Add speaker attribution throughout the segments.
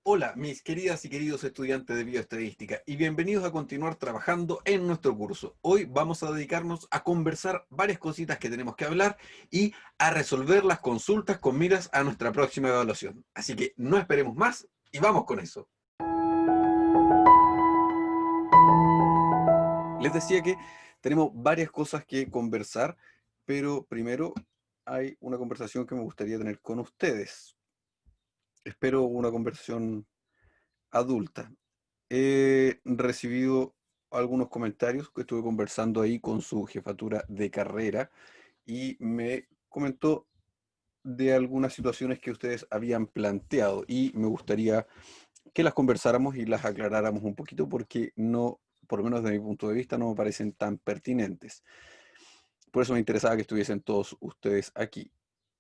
Speaker 1: Hola, mis queridas y queridos estudiantes de bioestadística, y bienvenidos a continuar trabajando en nuestro curso. Hoy vamos a dedicarnos a conversar varias cositas que tenemos que hablar y a resolver las consultas con miras a nuestra próxima evaluación. Así que no esperemos más y vamos con eso. Les decía que tenemos varias cosas que conversar, pero primero hay una conversación que me gustaría tener con ustedes. Espero una conversación adulta. He recibido algunos comentarios que estuve conversando ahí con su jefatura de carrera y me comentó de algunas situaciones que ustedes habían planteado y me gustaría que las conversáramos y las aclaráramos un poquito porque no, por lo menos desde mi punto de vista, no me parecen tan pertinentes. Por eso me interesaba que estuviesen todos ustedes aquí.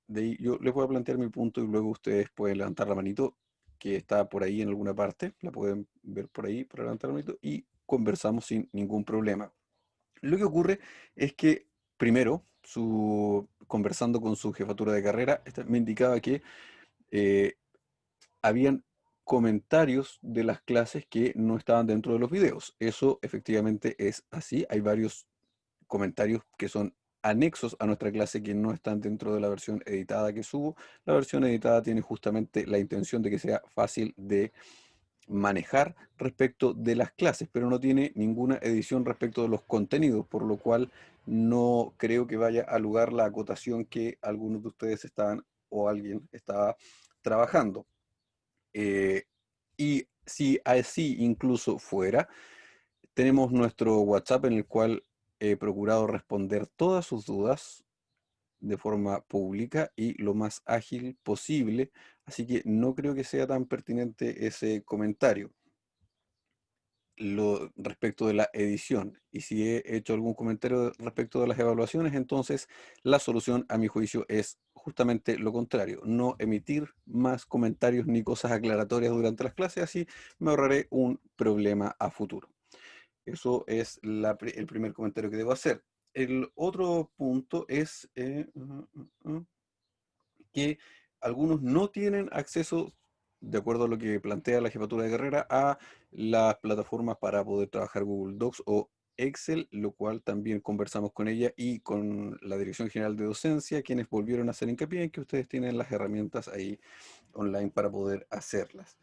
Speaker 1: De ahí yo les voy a plantear mi punto y luego ustedes pueden levantar la manito que está por ahí en alguna parte, la pueden ver por ahí para levantar la manito y conversamos sin ningún problema. Lo que ocurre es que primero, conversando con su jefatura de carrera, me indicaba que eh, habían comentarios de las clases que no estaban dentro de los videos. Eso efectivamente es así. Hay varios comentarios que son anexos a nuestra clase que no están dentro de la versión editada que subo. La versión editada tiene justamente la intención de que sea fácil de manejar respecto de las clases, pero no tiene ninguna edición respecto de los contenidos, por lo cual no creo que vaya a lugar la acotación que algunos de ustedes estaban o alguien estaba trabajando. Eh, y si así incluso fuera, tenemos nuestro WhatsApp en el cual he procurado responder todas sus dudas de forma pública y lo más ágil posible, así que no creo que sea tan pertinente ese comentario respecto de la edición. Y si he hecho algún comentario respecto de las evaluaciones, entonces la solución a mi juicio es justamente lo contrario, no emitir más comentarios ni cosas aclaratorias durante las clases, así me ahorraré un problema a futuro. Eso es el primer comentario que debo hacer. El otro punto es que algunos no tienen acceso, de acuerdo a lo que plantea la jefatura de carrera, a las plataformas para poder trabajar Google Docs o Excel, lo cual también conversamos con ella y con la Dirección General de Docencia, quienes volvieron a hacer hincapié en que ustedes tienen las herramientas ahí online para poder hacerlas.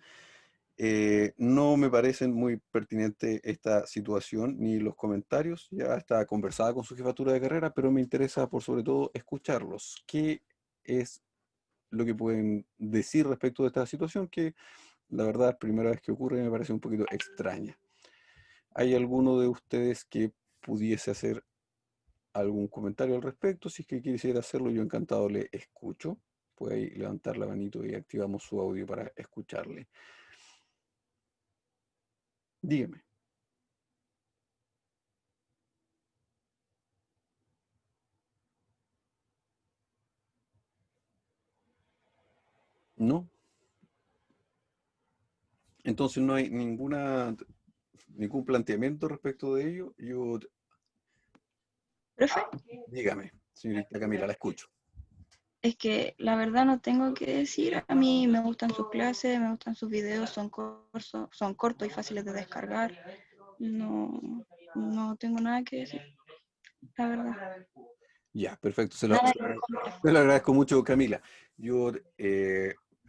Speaker 1: No me parecen muy pertinente esta situación ni los comentarios. Ya está conversada con su jefatura de carrera, pero me interesa por sobre todo escucharlos. ¿Qué es lo que pueden decir respecto de esta situación? Que la verdad, primera vez que ocurre, me parece un poquito extraña. ¿Hay alguno de ustedes que pudiese hacer algún comentario al respecto? Si es que quisiera hacerlo, yo encantado le escucho. Puede ahí levantar la manito y activamos su audio para escucharle. Dígame. ¿No? Entonces no hay ningún planteamiento respecto de ello.
Speaker 2: Profe,
Speaker 1: Dígame, señorita Camila, la escucho.
Speaker 2: es que la verdad no tengo que decir, a mí me gustan sus clases, me gustan sus videos, son cortos y fáciles de descargar. No, no tengo nada que decir, la verdad.
Speaker 1: Ya, perfecto. Se lo,
Speaker 2: Nada
Speaker 1: se
Speaker 2: en
Speaker 1: lo agra-
Speaker 2: contra.
Speaker 1: se lo agradezco mucho, Camila. Yo,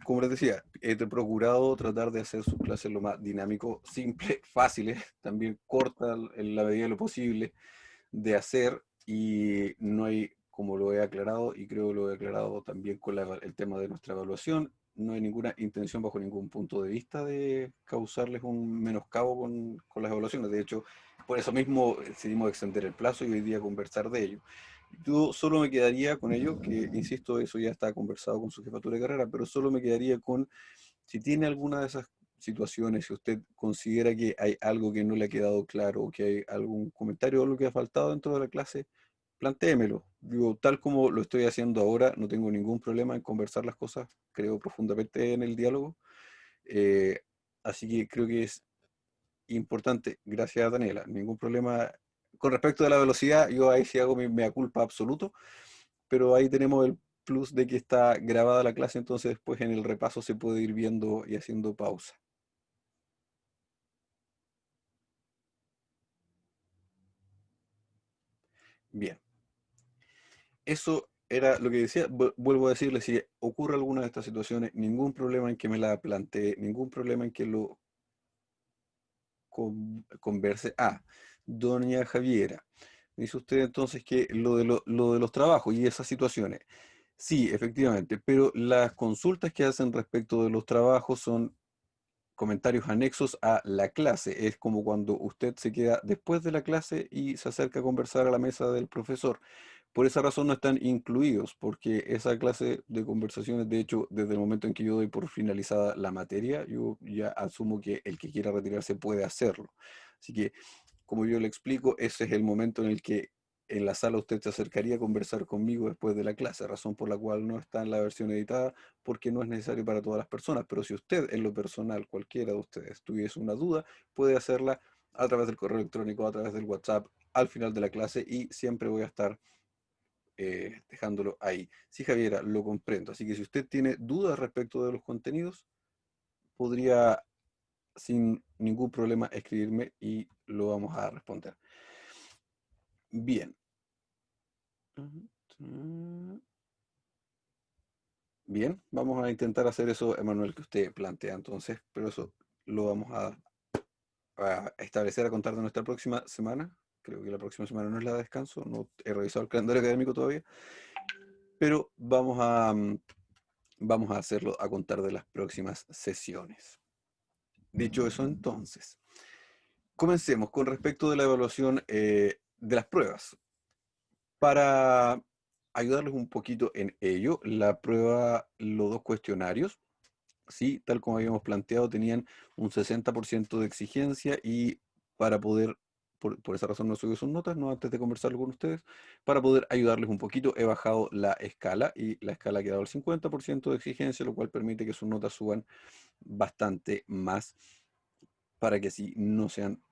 Speaker 1: como les decía, he procurado tratar de hacer sus clases lo más dinámico, simple, fáciles, también cortas en la medida de lo posible de hacer y no hay, como lo he aclarado y creo que lo he aclarado también con el tema de nuestra evaluación, no hay ninguna intención bajo ningún punto de vista de causarles un menoscabo con las evaluaciones. De hecho, por eso mismo decidimos extender el plazo y hoy día conversar de ello. Yo solo me quedaría con ello, que insisto, eso ya está conversado con su jefatura de carrera, pero solo me quedaría con, si tiene alguna de esas situaciones, si usted considera que hay algo que no le ha quedado claro, o que hay algún comentario o algo que ha faltado dentro de la clase, plantéemelo. Digo, tal como lo estoy haciendo ahora, no tengo ningún problema en conversar las cosas, creo profundamente en el diálogo. Eh, Así que creo que es importante, gracias Daniela, ningún problema. Con respecto a la velocidad, yo ahí sí hago mi mea culpa absoluto, pero ahí tenemos plus de que está grabada la clase, entonces después en el repaso se puede ir viendo y haciendo pausa. Bien, eso era lo que decía. Vuelvo a decirle, si ocurre alguna de estas situaciones, ningún problema en que me la plantee, ningún problema en que lo converse. Doña Javiera, dice usted entonces que lo de los trabajos y esas situaciones. Sí, efectivamente, pero las consultas que hacen respecto de los trabajos son comentarios anexos a la clase. Es como cuando usted se queda después de la clase y se acerca a conversar a la mesa del profesor. Por esa razón no están incluidos, porque esa clase de conversaciones, de hecho, desde el momento en que yo doy por finalizada la materia, yo ya asumo que el que quiera retirarse puede hacerlo. Así que, como yo le explico, ese es el momento en el que en la sala usted se acercaría a conversar conmigo después de la clase, razón por la cual no está en la versión editada, porque no es necesario para todas las personas. Pero si usted, en lo personal, cualquiera de ustedes, tuviese una duda, puede hacerla a través del correo electrónico, a través del WhatsApp, al final de la clase, y siempre voy a estar dejándolo ahí. Sí, Javiera, lo comprendo. Así que si usted tiene dudas respecto de los contenidos, podría sin ningún problema escribirme y lo vamos a responder. Bien. Bien, vamos a intentar hacer eso, Emanuel, que usted plantea entonces, pero eso lo vamos a establecer a contar de nuestra próxima semana. Creo que la próxima semana no es la de descanso, no he revisado el calendario académico todavía, pero vamos a hacerlo a contar de las próximas sesiones. Dicho eso, entonces, comencemos con respecto de la evaluación de las pruebas. Para ayudarles un poquito en ello, la prueba, los dos cuestionarios, sí, tal como habíamos planteado, tenían un 60% de exigencia y para poder, por esa razón no subí sus notas, no antes de conversarlo con ustedes, para poder ayudarles un poquito, he bajado la escala y la escala ha quedado al 50% de exigencia, lo cual permite que sus notas suban bastante más para que así no sean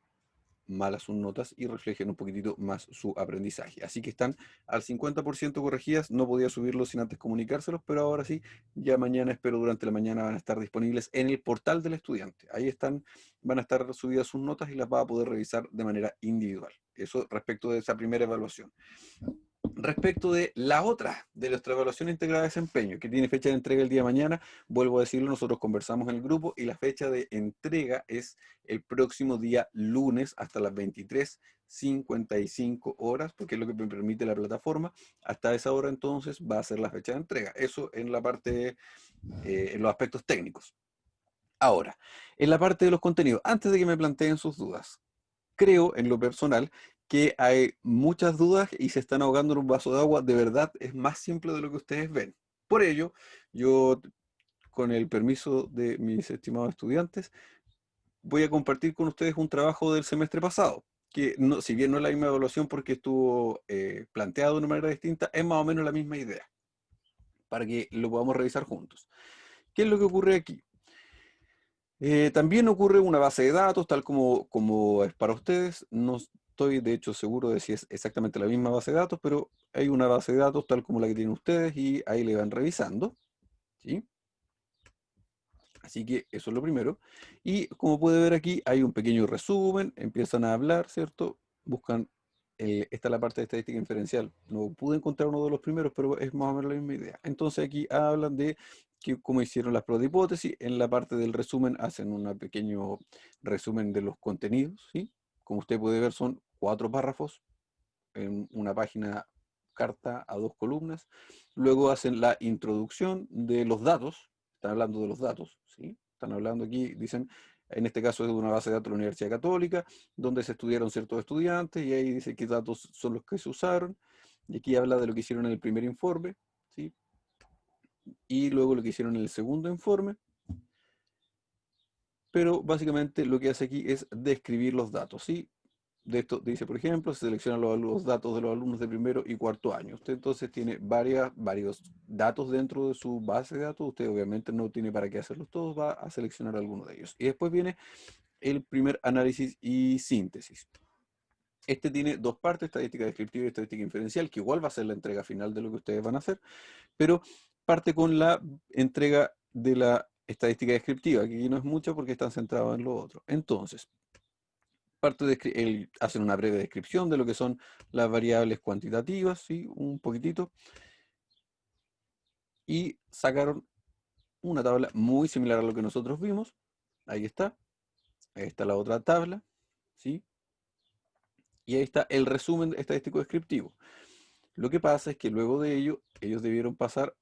Speaker 1: malas sus notas y reflejen un poquitito más su aprendizaje. Así que están al 50% corregidas, no podía subirlos sin antes comunicárselos, pero ahora sí, ya mañana, espero durante la mañana van a estar disponibles en el portal del estudiante. Ahí están, van a estar subidas sus notas y las va a poder revisar de manera individual. Eso respecto de esa primera evaluación. Respecto de la otra, de nuestra evaluación integrada de desempeño, que tiene fecha de entrega el día de mañana, vuelvo a decirlo, nosotros conversamos en el grupo y la fecha de entrega es el próximo día lunes hasta las 23:55 horas, porque es lo que me permite la plataforma. Hasta esa hora entonces va a ser la fecha de entrega. Eso en la parte, en los aspectos técnicos. Ahora, en la parte de los contenidos, antes de que me planteen sus dudas, creo en lo personal que hay muchas dudas y se están ahogando en un vaso de agua. De verdad, es más simple de lo que ustedes ven. Por ello, yo, con el permiso de mis estimados estudiantes, voy a compartir con ustedes un trabajo del semestre pasado, que no, si bien no es la misma evaluación porque estuvo planteado de una manera distinta, es más o menos la misma idea, para que lo podamos revisar juntos. ¿Qué es lo que ocurre aquí? También ocurre una base de datos, tal como es para ustedes. No estoy, de hecho, seguro de si es exactamente la misma base de datos, pero hay una base de datos tal como la que tienen ustedes y ahí le van revisando, ¿sí? Así que eso es lo primero. Y como puede ver aquí, hay un pequeño resumen, empiezan a hablar, ¿cierto? Buscan, esta es la parte de estadística inferencial. No pude encontrar uno de los primeros, pero es más o menos la misma idea. Entonces aquí hablan de cómo hicieron las pruebas de hipótesis. En la parte del resumen hacen un pequeño resumen de los contenidos, ¿sí? Como usted puede ver, son 4 párrafos en una página carta a 2 columnas. Luego hacen la introducción de los datos, están hablando de los datos, ¿sí? Están hablando aquí, dicen, en este caso es de una base de datos de la Universidad Católica, donde se estudiaron ciertos estudiantes, y ahí dice qué datos son los que se usaron, y aquí habla de lo que hicieron en el primer informe, ¿sí? Y luego lo que hicieron en el segundo informe, pero básicamente lo que hace aquí es describir los datos, ¿sí? De esto dice, por ejemplo, se seleccionan los datos de los alumnos de primero y cuarto año. Usted entonces tiene varios datos dentro de su base de datos. Usted obviamente no tiene para qué hacerlos todos, va a seleccionar alguno de ellos. Y después viene el primer análisis y síntesis. Este tiene dos partes, estadística descriptiva y estadística inferencial, que igual va a ser la entrega final de lo que ustedes van a hacer, pero parte con la entrega de la estadística descriptiva, que aquí no es mucha porque están centrados en lo otro. Entonces, hacen una breve descripción de lo que son las variables cuantitativas, ¿sí? Un poquitito, y sacaron una tabla muy similar a lo que nosotros vimos. Ahí está la otra tabla, ¿sí? Y ahí está el resumen estadístico descriptivo. Lo que pasa es que luego de ello, ellos debieron pasar,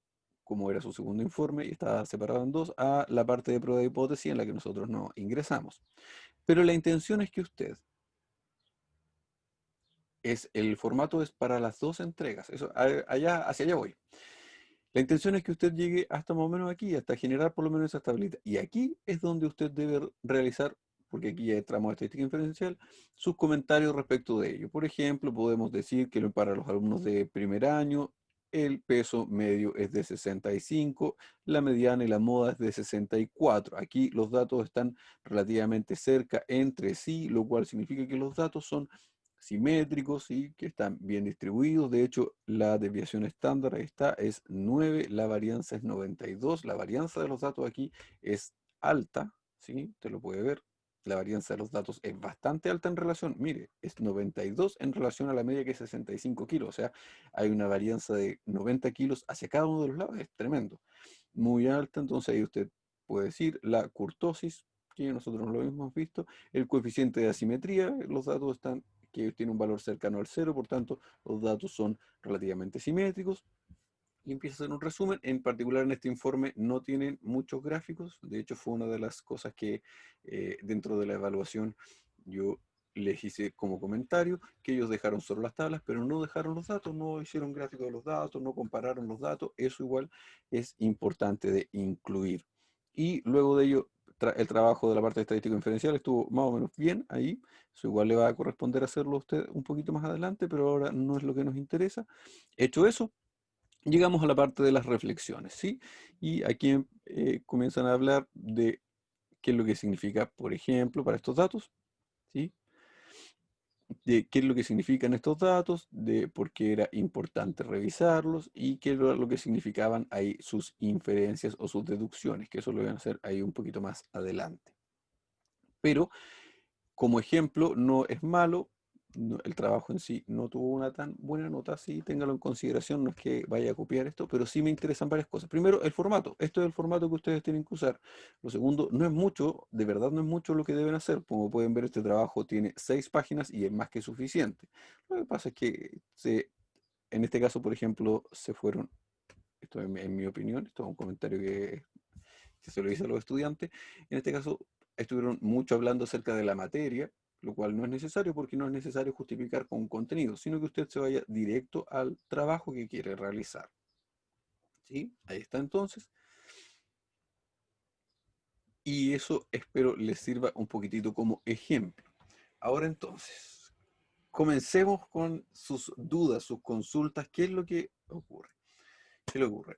Speaker 1: como era su segundo informe y estaba separado en dos, a la parte de prueba de hipótesis en la que nosotros no ingresamos. Pero la intención es que usted, el formato es para las dos entregas. Eso, hacia allá voy. La intención es que usted llegue hasta más o menos aquí, hasta generar por lo menos esa tablita. Y aquí es donde usted debe realizar, porque aquí ya entramos a estadística inferencial, sus comentarios respecto de ello. Por ejemplo, podemos decir que para los alumnos de primer año, el peso medio es de 65, la mediana y la moda es de 64. Aquí los datos están relativamente cerca entre sí, lo cual significa que los datos son simétricos y que están bien distribuidos. De hecho, la desviación estándar ahí está, es 9, la varianza es 92. La varianza de los datos aquí es alta, ¿sí? Te lo puede ver. La varianza de los datos es bastante alta en relación, mire, es 92 en relación a la media que es 65 kilos. O sea, hay una varianza de 90 kilos hacia cada uno de los lados, es tremendo. Muy alta, entonces ahí usted puede decir la kurtosis, que nosotros no lo hemos visto, el coeficiente de asimetría, los datos están que tiene un valor cercano al cero, por tanto, los datos son relativamente simétricos. Y empieza a hacer un resumen. En particular, en este informe no tienen muchos gráficos. De hecho, fue una de las cosas que dentro de la evaluación yo les hice como comentario, que ellos dejaron solo las tablas, pero no dejaron los datos, no hicieron gráficos de los datos, no compararon los datos. Eso igual es importante de incluir. Y luego de ello, el trabajo de la parte estadística inferencial estuvo más o menos bien ahí. Eso igual le va a corresponder hacerlo a usted un poquito más adelante, pero ahora no es lo que nos interesa. Hecho eso, llegamos a la parte de las reflexiones, ¿sí? Y aquí comienzan a hablar de qué es lo que significa, por ejemplo, para estos datos, ¿sí? De qué es lo que significan estos datos, de por qué era importante revisarlos y qué era lo que significaban ahí sus inferencias o sus deducciones, que eso lo voy a hacer ahí un poquito más adelante. Pero como ejemplo, no es malo, el trabajo en sí no tuvo una tan buena nota, sí, téngalo en consideración, no es que vaya a copiar esto, pero sí me interesan varias cosas. Primero, el formato, esto es el formato que ustedes tienen que usar. Lo segundo, no es mucho, de verdad no es mucho lo que deben hacer. Como pueden ver, este trabajo tiene 6 páginas y es más que suficiente. Lo que pasa es que en este caso, por ejemplo, se fueron, esto en mi opinión, esto es un comentario que se lo hice a los estudiantes. En este caso, estuvieron mucho hablando acerca de la materia, lo cual no es necesario porque no es necesario justificar con contenido, sino que usted se vaya directo al trabajo que quiere realizar. ¿Sí? Ahí está entonces. Y eso espero les sirva un poquitito como ejemplo. Ahora entonces, comencemos con sus dudas, sus consultas. ¿Qué es lo que ocurre? ¿Qué le ocurre?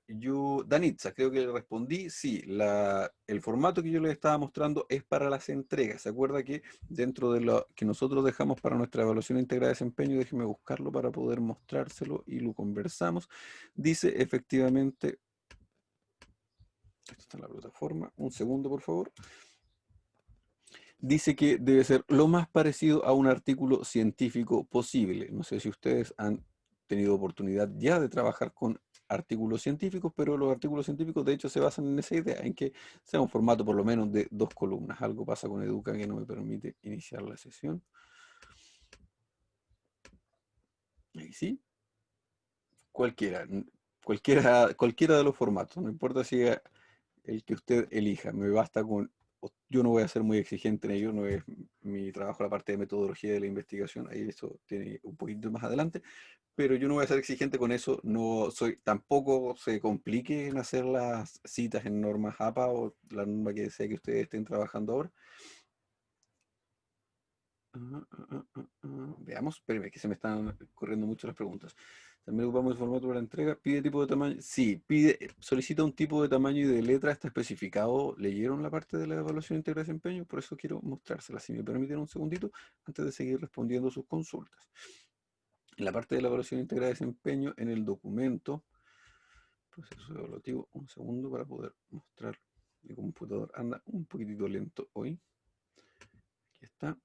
Speaker 1: Danitza, creo que le respondí, sí, el formato que yo les estaba mostrando es para las entregas. ¿Se acuerda que dentro de lo que nosotros dejamos para nuestra evaluación íntegra de desempeño, déjeme buscarlo para poder mostrárselo y lo conversamos? Dice efectivamente, esto está en la plataforma, un segundo por favor. Dice que debe ser lo más parecido a un artículo científico posible. No sé si ustedes han tenido oportunidad ya de trabajar con artículos científicos, pero los artículos científicos de hecho se basan en esa idea, en que sea un formato por lo menos de 2 columnas. Algo pasa con Educa que no me permite iniciar la sesión. Ahí sí, cualquiera, cualquiera de los formatos, no importa si el que usted elija. Me basta con, yo no voy a ser muy exigente en ello, no es mi trabajo la parte de metodología de la investigación, ahí eso tiene un poquito más adelante, pero yo no voy a ser exigente con eso, no soy, tampoco se complique en hacer las citas en normas APA o la norma que sea que ustedes estén trabajando ahora. Veamos, espérame, que se me están corriendo mucho las preguntas. También ocupamos el formato para la entrega. ¿Pide tipo de tamaño? Sí, solicita un tipo de tamaño y de letra. Está especificado. ¿Leyeron la parte de la evaluación íntegra de desempeño? Por eso quiero mostrársela. Si me permiten un segundito, antes de seguir respondiendo sus consultas. En la parte de la evaluación íntegra de desempeño, en el documento, proceso evaluativo, un segundo para poder mostrar. Mi computador anda un poquitito lento hoy. Aquí está.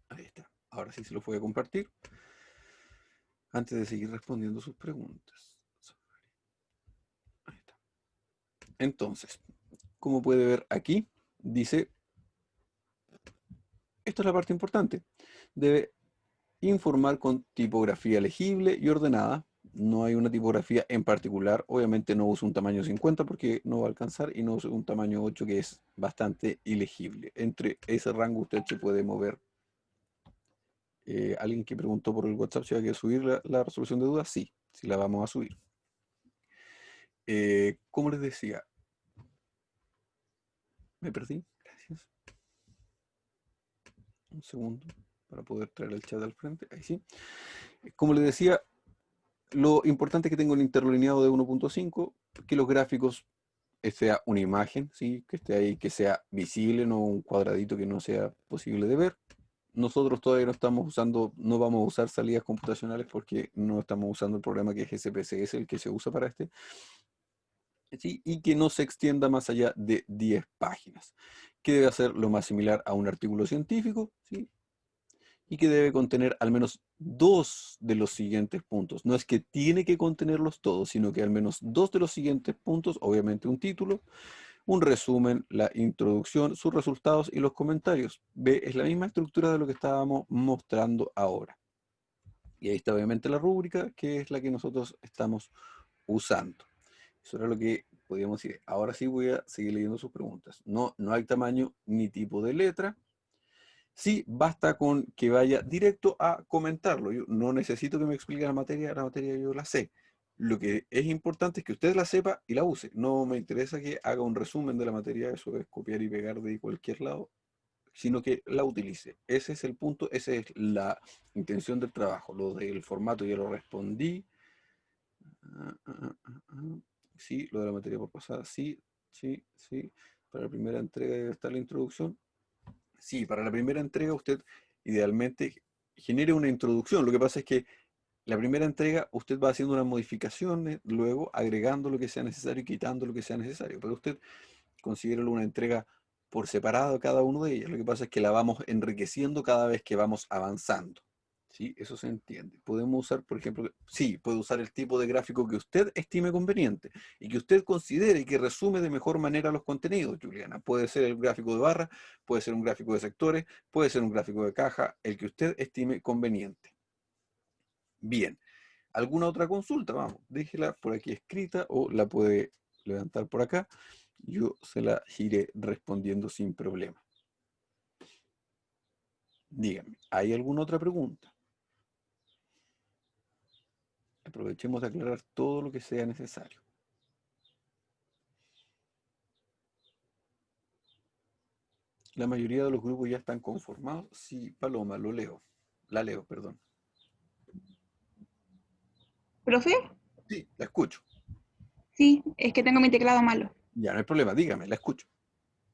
Speaker 1: Ahí está. Ahora sí se lo voy a compartir antes de seguir respondiendo sus preguntas. Ahí está. Entonces, como puede ver aquí, dice, esto es la parte importante, debe informar con tipografía legible y ordenada. No hay una tipografía en particular. Obviamente no uso un tamaño 50 porque no va a alcanzar y no uso un tamaño 8 que es bastante ilegible. Entre ese rango usted se puede mover. Alguien que preguntó por el WhatsApp si hay que subir la resolución de dudas. Sí, sí la vamos a subir. Como les decía, me perdí. Gracias. Un segundo para poder traer el chat al frente. Ahí sí. Como les decía, lo importante es que tenga un interlineado de 1.5, que los gráficos sea una imagen, ¿sí? Que esté ahí, que sea visible, no un cuadradito que no sea posible de ver. Nosotros todavía no estamos usando, no vamos a usar salidas computacionales porque no estamos usando el programa que es SPSS, el que se usa para este, ¿sí? Y que no se extienda más allá de 10 páginas, que debe hacer lo más similar a un artículo científico, ¿sí? Y que debe contener al menos dos de los siguientes puntos. No es que tiene que contenerlos todos, sino que al menos dos de los siguientes puntos, obviamente un título, un resumen, la introducción, sus resultados y los comentarios. Ve, es la misma estructura de lo que estábamos mostrando ahora. Y ahí está obviamente la rúbrica, que es la que nosotros estamos usando. Eso era lo que podíamos decir. Ahora sí voy a seguir leyendo sus preguntas. No, no hay tamaño ni tipo de letra. Sí, basta con que vaya directo a comentarlo. Yo no necesito que me explique la materia yo la sé. Lo que es importante es que usted la sepa y la use. No me interesa que haga un resumen de la materia, eso es copiar y pegar de cualquier lado, sino que la utilice. Ese es el punto, esa es la intención del trabajo. Lo del formato ya lo respondí. Sí, lo de la materia por pasada, sí, sí, sí. Para la primera entrega debe estar la introducción. Sí, para la primera entrega usted idealmente genere una introducción. Lo que pasa es que la primera entrega usted va haciendo unas modificaciones, luego agregando lo que sea necesario y quitando lo que sea necesario. Pero usted considérelo una entrega por separado cada uno de ellas. Lo que pasa es que la vamos enriqueciendo cada vez que vamos avanzando. ¿Sí? Eso se entiende. Podemos usar, por ejemplo, sí, puede usar el tipo de gráfico que usted estime conveniente y que usted considere que resume de mejor manera los contenidos, Juliana. Puede ser el gráfico de barra, puede ser un gráfico de sectores, puede ser un gráfico de caja, el que usted estime conveniente. Bien. ¿Alguna otra consulta? Vamos, déjela por aquí escrita o la puede levantar por acá. Yo se la iré respondiendo sin problema. Dígame, ¿hay alguna otra pregunta? Aprovechemos de aclarar todo lo que sea necesario. La mayoría de los grupos ya están conformados. Sí, Paloma, lo leo. La leo, perdón.
Speaker 2: ¿Profe?
Speaker 1: Sí, la escucho.
Speaker 2: Sí, es que tengo mi teclado malo.
Speaker 1: Ya no hay problema, dígame, la escucho.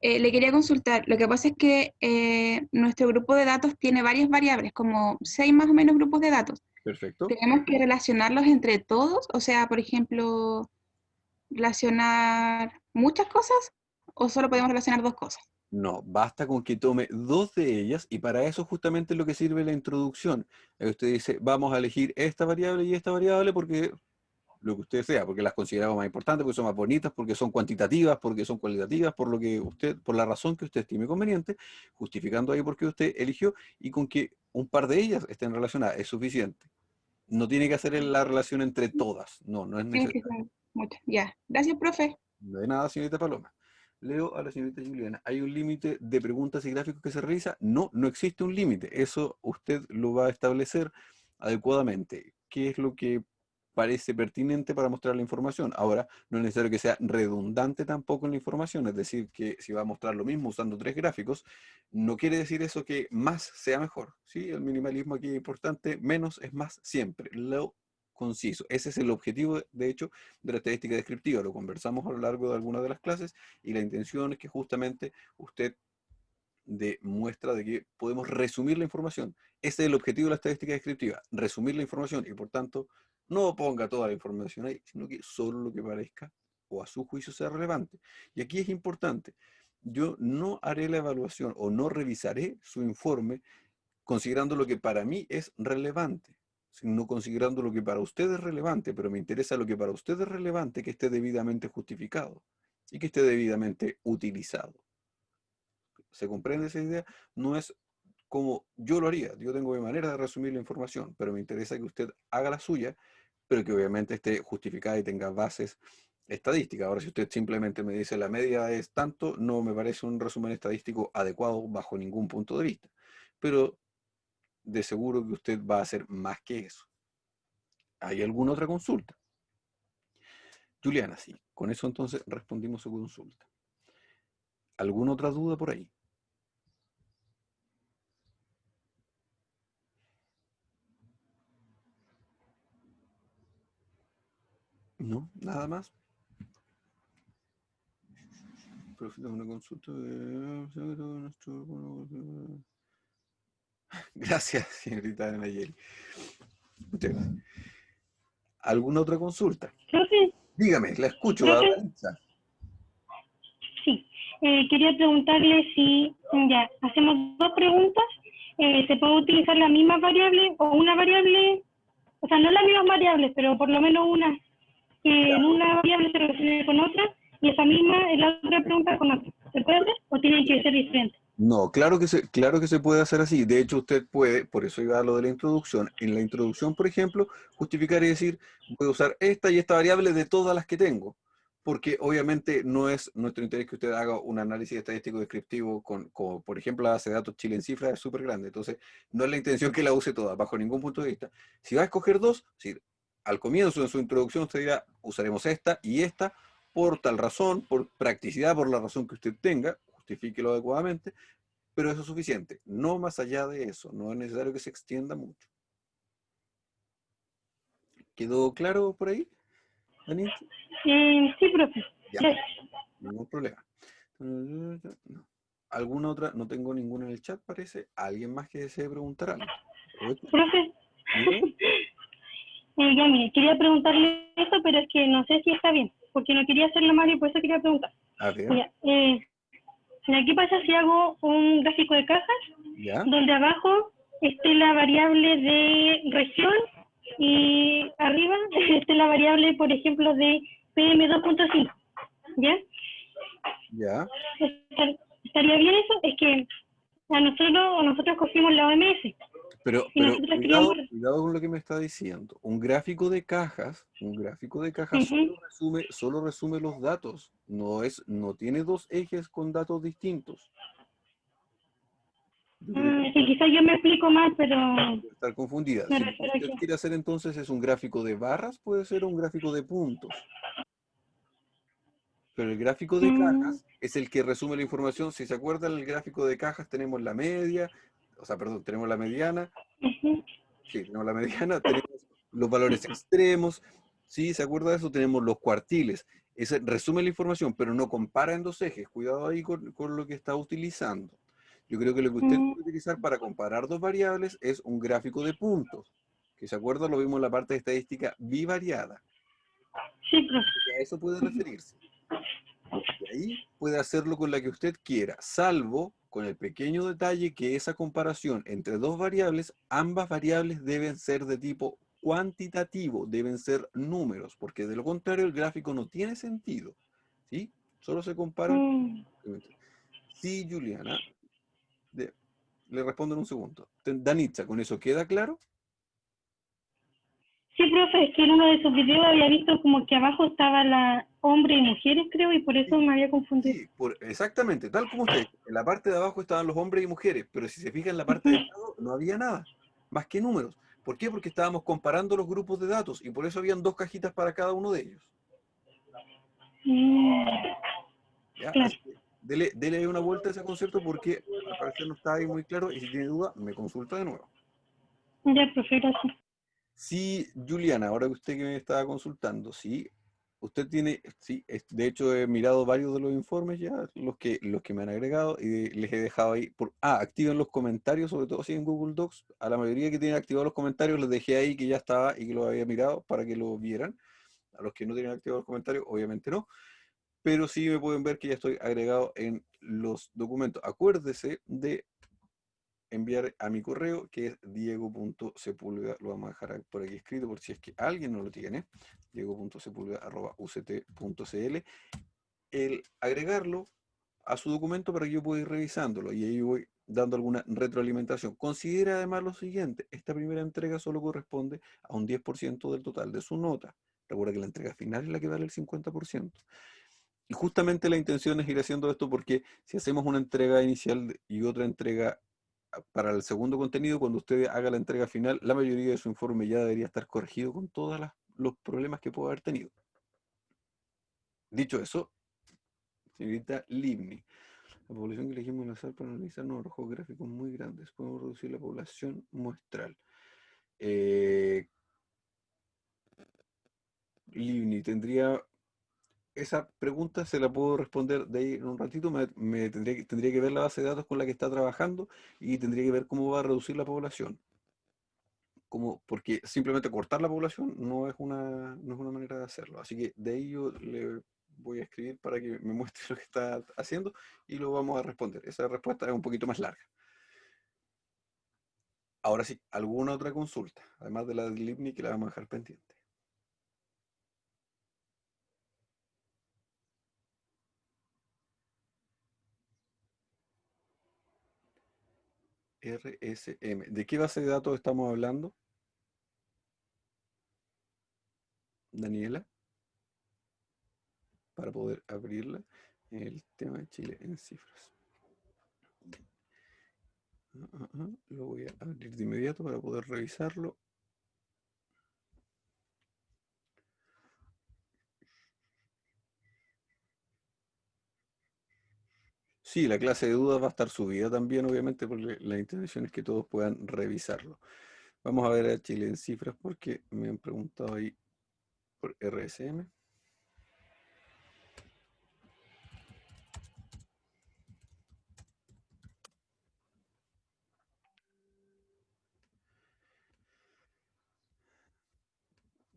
Speaker 2: Le quería consultar, lo que pasa es que nuestro grupo de datos tiene varias variables, como 6 más o menos grupos de datos.
Speaker 1: Perfecto.
Speaker 2: ¿Tenemos que relacionarlos entre todos? O sea, por ejemplo, relacionar muchas cosas o solo podemos relacionar dos cosas.
Speaker 1: No, basta con que tome dos de ellas y para eso justamente es lo que sirve la introducción. Ahí usted dice, vamos a elegir esta variable y esta variable porque lo que usted sea, porque las consideramos más importantes, porque son más bonitas, porque son cuantitativas, porque son cualitativas, por lo que usted, por la razón que usted estime conveniente, justificando ahí por qué usted eligió y con que un par de ellas estén relacionadas, es suficiente. No tiene que hacer la relación entre todas, no, no es
Speaker 2: Tienen que
Speaker 1: necesario.
Speaker 2: ser muchas. Ya. Gracias, profe.
Speaker 1: No hay nada, señorita Paloma. Leo a la señorita Juliana. ¿Hay un límite de preguntas y gráficos que se realiza? No, no existe un límite. Eso usted lo va a establecer adecuadamente qué es lo que parece pertinente para mostrar la información. Ahora, no es necesario que sea redundante tampoco en la información, es decir, que si va a mostrar lo mismo usando 3 gráficos, no quiere decir eso que más sea mejor, ¿sí? El minimalismo aquí es importante, menos es más siempre, lo conciso. Ese es el objetivo, de hecho, de la estadística descriptiva. Lo conversamos a lo largo de algunas de las clases y la intención es que justamente usted muestra de que podemos resumir la información. Ese es el objetivo de la estadística descriptiva, resumir la información y por tanto no ponga toda la información ahí, sino que solo lo que parezca o a su juicio sea relevante. Y aquí es importante, yo no haré la evaluación o no revisaré su informe considerando lo que para mí es relevante, sino considerando lo que para usted es relevante, pero me interesa lo que para usted es relevante que esté debidamente justificado y que esté debidamente utilizado. ¿Se comprende esa idea? No es como yo lo haría. Yo tengo mi manera de resumir la información, pero me interesa que usted haga la suya, pero que obviamente esté justificada y tenga bases estadísticas. Ahora, si usted simplemente me dice la media es tanto, no me parece un resumen estadístico adecuado bajo ningún punto de vista. Pero de seguro que usted va a hacer más que eso. ¿Hay alguna otra consulta? Juliana, sí. Con eso entonces respondimos su consulta. ¿Alguna otra duda por ahí? ¿No? ¿Nada más? Profita una consulta de... Gracias, señorita Nayeli. Muchas gracias. ¿Alguna otra consulta?
Speaker 3: Profe,
Speaker 1: Dígame, la escucho,
Speaker 3: profe,
Speaker 1: Adalisa.
Speaker 3: sí. Quería preguntarle si ya hacemos dos preguntas, ¿se puede utilizar la misma variable o una variable, o sea, no las mismas variables, pero por lo menos una, que en una variable se relacione con otra y esa misma es la otra pregunta con otra? ¿Se puede hacer o tienen que ser diferentes?
Speaker 1: No, claro que se puede hacer así. De hecho, usted puede, por eso iba a lo de la introducción. En la introducción, por ejemplo, justificar y decir, voy a usar esta y esta variable de todas las que tengo. Porque obviamente no es nuestro interés que usted haga un análisis estadístico descriptivo con, por ejemplo, la base de datos Chile en cifras es súper grande. Entonces, no es la intención que la use toda, bajo ningún punto de vista. Si va a escoger dos, si al comienzo, en su introducción, usted dirá, usaremos esta y esta por tal razón, por practicidad, por la razón que usted tenga, justifíquelo adecuadamente, pero eso es suficiente. No más allá de eso, no es necesario que se extienda mucho. ¿Quedó claro por ahí, Danita?
Speaker 3: Sí, profe.
Speaker 1: Ya,
Speaker 3: Gracias.
Speaker 1: ningún problema. No. ¿Alguna otra? No tengo ninguna en el chat, parece. ¿Alguien más que desee preguntar algo? Aprovecho.
Speaker 3: Profe,
Speaker 1: Dígame.
Speaker 3: ya mire, quería preguntarle eso, pero es que no sé si está bien, porque no quería hacerlo mal y por eso quería preguntar.
Speaker 1: A ver,
Speaker 3: Ya, ¿qué pasa si hago un gráfico de cajas
Speaker 1: ya,
Speaker 3: donde abajo esté la variable de región y arriba esté la variable, por ejemplo, de PM2.5? ¿Ya?
Speaker 1: ya.
Speaker 3: ¿Estaría bien eso? Es que nosotros cogimos la OMS y
Speaker 1: Pero
Speaker 3: nosotros queríamos...
Speaker 1: cuidado, cuidado con lo que me está diciendo. Un gráfico de cajas
Speaker 3: Uh-huh.
Speaker 1: solo resume los datos. No tiene dos ejes con datos distintos. Yo creo que
Speaker 3: Sí, quizás yo me explico mal, pero
Speaker 1: puede estar confundida.
Speaker 3: me
Speaker 1: Si lo que
Speaker 3: refiero a
Speaker 1: usted
Speaker 3: que...
Speaker 1: quiere hacer entonces es un gráfico de barras, puede ser un gráfico de puntos. Pero el gráfico de
Speaker 3: Mm,
Speaker 1: cajas es el que resume la información. Si se acuerdan, el gráfico de cajas tenemos la media, tenemos la mediana,
Speaker 3: uh-huh.
Speaker 1: sí, tenemos la mediana, tenemos los valores extremos, sí, ¿se acuerda de eso? Tenemos los cuartiles. Ese resume la información, pero no compara en dos ejes. Cuidado ahí con lo que está utilizando. Yo creo que lo que usted
Speaker 3: Mm,
Speaker 1: puede utilizar para comparar dos variables es un gráfico de puntos, que se acuerda, lo vimos en la parte de estadística bivariada.
Speaker 3: sí, profe.
Speaker 1: A eso puede referirse. Y ahí puede hacerlo con la que usted quiera, salvo con el pequeño detalle que esa comparación entre dos variables, ambas variables deben ser de tipo cuantitativo, deben ser números, porque de lo contrario el gráfico no tiene sentido. ¿Sí? Solo se comparan.
Speaker 3: Mm.
Speaker 1: Sí, Juliana, le respondo en un segundo. Danitza, ¿con eso queda claro?
Speaker 3: Sí, profe, es que en uno de sus videos había visto como que abajo estaba la hombre y mujeres, creo, y por eso
Speaker 1: Sí,
Speaker 3: me había confundido.
Speaker 1: sí, exactamente, tal como usted dice. En la parte de abajo estaban los hombres y mujeres, pero si se fija en la parte
Speaker 3: Uh-huh.
Speaker 1: del lado no había nada, más que números. ¿Por qué? Porque estábamos comparando los grupos de datos y por eso habían 2 cajitas para cada uno de ellos.
Speaker 3: Mm,
Speaker 1: ¿Ya?
Speaker 3: claro,
Speaker 1: Así que dele ahí una vuelta a ese concepto porque al parecer no está ahí muy claro y si tiene duda, me consulta de nuevo.
Speaker 3: ya, profe, gracias.
Speaker 1: Sí, Juliana, ahora que usted que me estaba consultando, sí, usted tiene, sí, de hecho he mirado varios de los informes ya, los que me han agregado y les he dejado ahí, activen los comentarios, sobre todo si en Google Docs, a la mayoría que tienen activados los comentarios les dejé ahí que ya estaba y que lo había mirado para que lo vieran, a los que no tienen activados los comentarios, obviamente no, pero sí me pueden ver que ya estoy agregado en los documentos. Acuérdese de enviar a mi correo, que es diego.sepulveda, lo vamos a dejar por aquí escrito por si es que alguien no lo tiene, diego.sepulveda@uct.cl, el agregarlo a su documento para que yo pueda ir revisándolo y ahí voy dando alguna retroalimentación. Considera además lo siguiente, esta primera entrega solo corresponde a un 10% del total de su nota. Recuerda que la entrega final es la que vale el 50%. Y justamente la intención es ir haciendo esto porque si hacemos una entrega inicial y otra entrega para el segundo contenido, cuando usted haga la entrega final, la mayoría de su informe ya debería estar corregido con todos los problemas que pueda haber tenido. Dicho eso, señorita Livni, la población que elegimos al azar para analizar nos arrojó gráficos muy grandes. Podemos reducir la población muestral. Eh, Livni, esa pregunta se la puedo responder de ahí en un ratito. Tendría que ver la base de datos con la que está trabajando y tendría que ver cómo va a reducir la población. Porque simplemente cortar la población no es una manera de hacerlo. Así que de ahí yo le voy a escribir para que me muestre lo que está haciendo y lo vamos a responder. Esa respuesta es un poquito más larga. Ahora sí, ¿alguna otra consulta? Además de la de Lipni que la vamos a dejar pendiente. RSM. ¿De qué base de datos estamos hablando, Daniela? Para poder abrirla. El tema de Chile en cifras. Lo voy a abrir de inmediato para poder revisarlo. Sí, la clase de dudas va a estar subida también, obviamente, porque la intención es que todos puedan revisarlo. Vamos a ver a Chile en cifras porque me han preguntado ahí por RSM.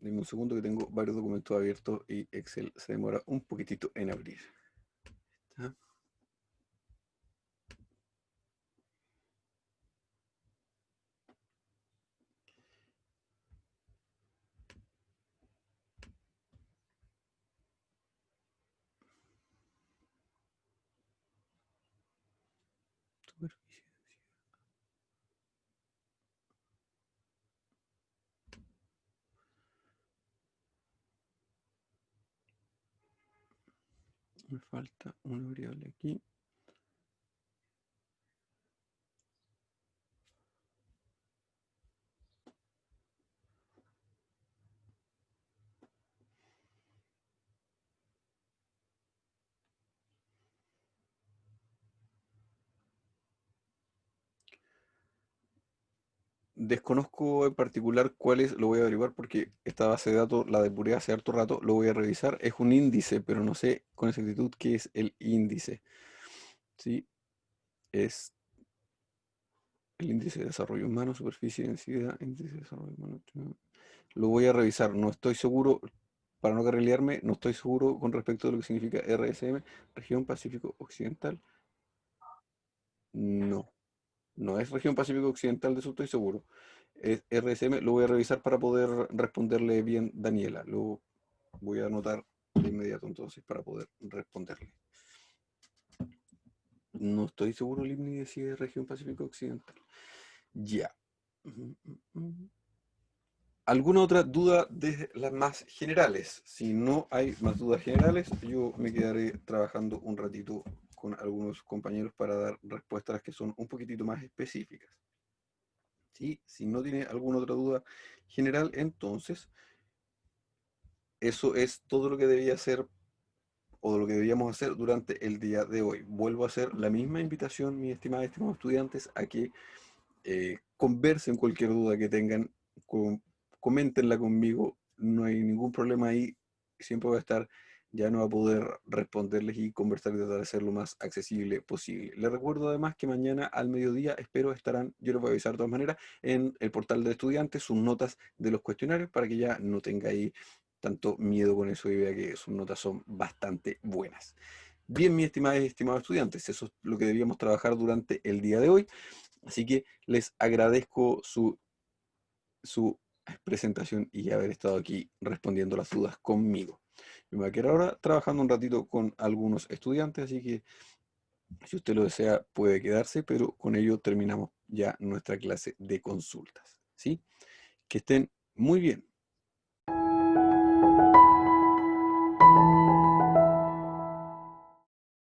Speaker 1: Deme un segundo que tengo varios documentos abiertos y Excel se demora un poquitito en abrir. ¿Está? Superficie. Me falta una variable aquí. Desconozco en particular cuál es, lo voy a averiguar porque esta base de datos la depuré hace harto rato, lo voy a revisar. Es un índice, pero no sé con exactitud qué es el índice. ¿Sí? Es el índice de desarrollo humano, superficie, densidad, índice de desarrollo humano. Lo voy a revisar, no estoy seguro, para no carrilearme, no estoy seguro con respecto a lo que significa RSM, región Pacífico Occidental. No, no es región Pacífico Occidental, de eso estoy seguro. Es RSM, lo voy a revisar para poder responderle bien, Daniela. Lo voy a anotar de inmediato entonces para poder responderle. No estoy seguro, Limni, de si es región Pacífico Occidental. Ya. ¿Alguna otra duda de las más generales? Si no hay más dudas generales, yo me quedaré trabajando un ratito con algunos compañeros para dar respuestas que son un poquitito más específicas. ¿sí? Si no tiene alguna otra duda general, entonces eso es todo lo que debía hacer o lo que deberíamos hacer durante el día de hoy. Vuelvo a hacer la misma invitación, mis estimados estudiantes, a que conversen cualquier duda que tengan, coméntenla conmigo, no hay ningún problema ahí, siempre voy a estar, ya no va a poder responderles y conversar y tratar de ser lo más accesible posible. Les recuerdo además que mañana al mediodía espero estarán, yo les voy a avisar de todas maneras, en el portal de estudiantes sus notas de los cuestionarios para que ya no tenga ahí tanto miedo con eso y vea que sus notas son bastante buenas. Bien, mis estimados estudiantes, eso es lo que debíamos trabajar durante el día de hoy. Así que les agradezco su presentación y haber estado aquí respondiendo las dudas conmigo. Me voy a quedar ahora trabajando un ratito con algunos estudiantes, así que si usted lo desea puede quedarse, pero con ello terminamos ya nuestra clase de consultas. ¿Sí? Que estén muy bien.